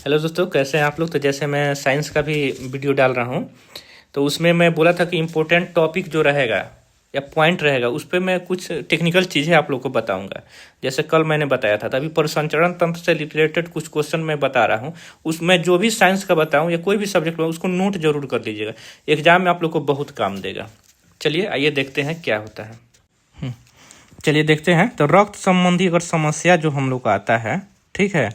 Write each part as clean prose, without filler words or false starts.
Hello दोस्तों, कैसे हैं आप लोग। तो जैसे मैं साइंस का भी वीडियो डाल रहा हूँ, तो उसमें मैं बोला था कि इम्पोर्टेंट टॉपिक जो रहेगा या पॉइंट रहेगा उस पर मैं कुछ टेक्निकल चीज़ें आप लोग को बताऊंगा। जैसे कल मैंने बताया था, तभी परिसंचरण तंत्र से रिलेटेड कुछ क्वेश्चन मैं बता रहा हूँ। उसमें जो भी साइंस का बताऊँ या कोई भी सब्जेक्ट में उसको नोट जरूर कर लीजिएगा, एग्जाम में आप लोग को बहुत काम देगा। चलिए आइए देखते हैं क्या होता है। चलिए देखते हैं। तो रक्त संबंधी अगर समस्या जो हम लोग का आता है, ठीक है,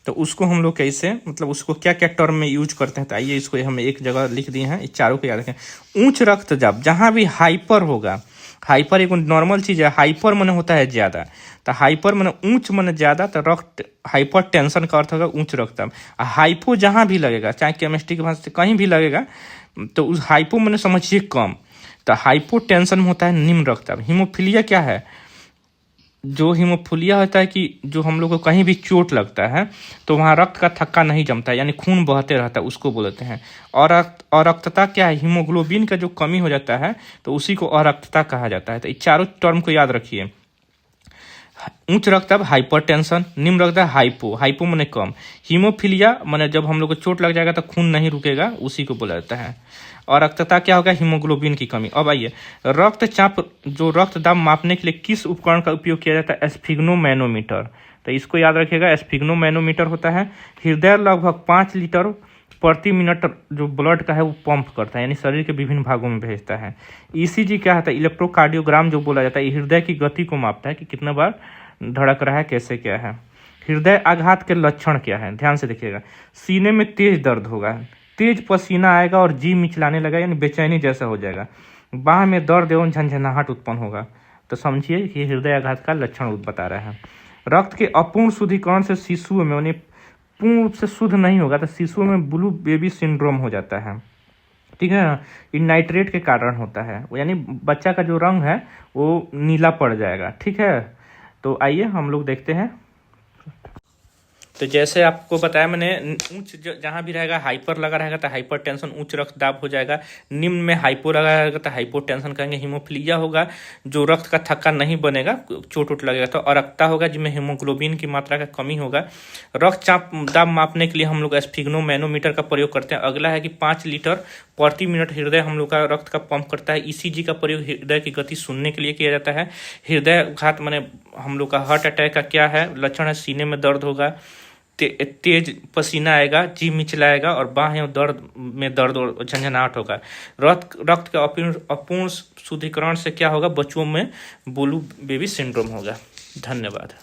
तो उसको हम लोग कैसे, मतलब उसको क्या क्या टर्म में यूज करते हैं। तो आइए इसको हम एक जगह लिख दिए हैं, इस चारों को याद रखें। उच्च रक्तचाप, जहाँ भी हाइपर होगा, हाइपर एक नॉर्मल चीज़ है, हाइपर माने होता है ज़्यादा, तो हाइपर माने ऊंच माने ज़्यादा, तो रक्त हाइपर टेंशन का अर्थ होगा उच्च रक्तचाप। हाइपो जहाँ भी लगेगा, चाहे केमिस्ट्री की भाषा से कहीं भी लगेगा, तो उस हाइपो माने समझिए कम, तो हाइपो टेंशन में होता है निम्न रक्तचाप। हीमोफीलिया क्या है? जो हीमोफीलिया होता है कि जो हम लोग को कहीं भी चोट लगता है तो वहाँ रक्त का थक्का नहीं जमता है, यानी खून बहते रहता है, उसको बोलते हैं। और अरक्तता क्या है? हीमोग्लोबिन का जो कमी हो जाता है तो उसी को अरक्तता कहा जाता है। तो ये चारों टर्म को याद रखिए। उच्च रक्तचाप हाइपरटेंशन, निम्न रक्तचाप हाइपो, हाइपो माने कम, हीमोफीलिया माने जब हम लोग को चोट लग जाएगा तो खून नहीं रुकेगा, उसी को बोला जाता है। और रक्तता क्या होगा? हीमोग्लोबिन की कमी। अब आइए, रक्तचाप जो रक्त दाब मापने के लिए किस उपकरण का उपयोग किया जाता है? स्फिग्नोमैनोमीटर। तो इसको याद रखिएगा, स्फिग्नोमैनोमीटर होता है। हृदय लगभग 5 लीटर प्रति मिनट जो ब्लड का है वो पंप करता है, यानी शरीर के विभिन्न भागों में भेजता है। ईसीजी क्या होता है? इलेक्ट्रोकार्डियोग्राम जो बोला जाता है, हृदय की गति को मापता है कि कितना बार धड़क रहा है, कैसे क्या है। हृदय आघात के लक्षण क्या है? ध्यान से देखिएगा। सीने में तेज दर्द होगा, तेज पसीना आएगा और जी मिचलाने लगा, यानी बेचैनी जैसा हो जाएगा। बाह में दर्द एवं झंझनाहट उत्पन्न होगा, तो समझिए कि हृदय आघात का लक्षण बता रहा है। रक्त के अपूर्ण शुद्धिकरण से शिशुओं में, यानी पूर्ण रूप से शुद्ध नहीं होगा तो शिशुओं में ब्लू बेबी सिंड्रोम हो जाता है, ठीक है। ये नाइट्रेट के कारण होता है, यानी बच्चा का जो रंग है वो नीला पड़ जाएगा, ठीक है। तो आइए हम लोग देखते हैं। तो जैसे आपको बताया मैंने, उच्च जहाँ भी रहेगा हाइपर लगा रहेगा तो हाइपर टेंशन उच्च रक्तदाब हो जाएगा। निम्न में हाइपो लगा रहेगा तो हाइपो टेंशन कहेंगे। हीमोफीलिया होगा जो रक्त का थक्का नहीं बनेगा, चोट उठ लगेगा। तो अरक्ता होगा जिसमें हीमोग्लोबिन की मात्रा का कमी होगा। रक्तचाप दाब मापने के लिए हम लोग स्फिग्नोमैनोमीटर का प्रयोग करते हैं। अगला है कि 5 लीटर प्रति मिनट हृदय हम लोग का रक्त का पंप करता है। ईसीजी का प्रयोग हृदय की गति सुनने के लिए किया जाता है। हृदय घात माने हम लोग का हार्ट अटैक का क्या है लक्षण है? सीने में दर्द होगा, तेज पसीना आएगा, जी मिचलाएगा और बाह एवं दर्द में दर्द और झंझनाहट होगा। रक्त के अपूर्ण शुद्धिकरण से क्या होगा? बच्चों में ब्लू बेबी सिंड्रोम होगा। धन्यवाद।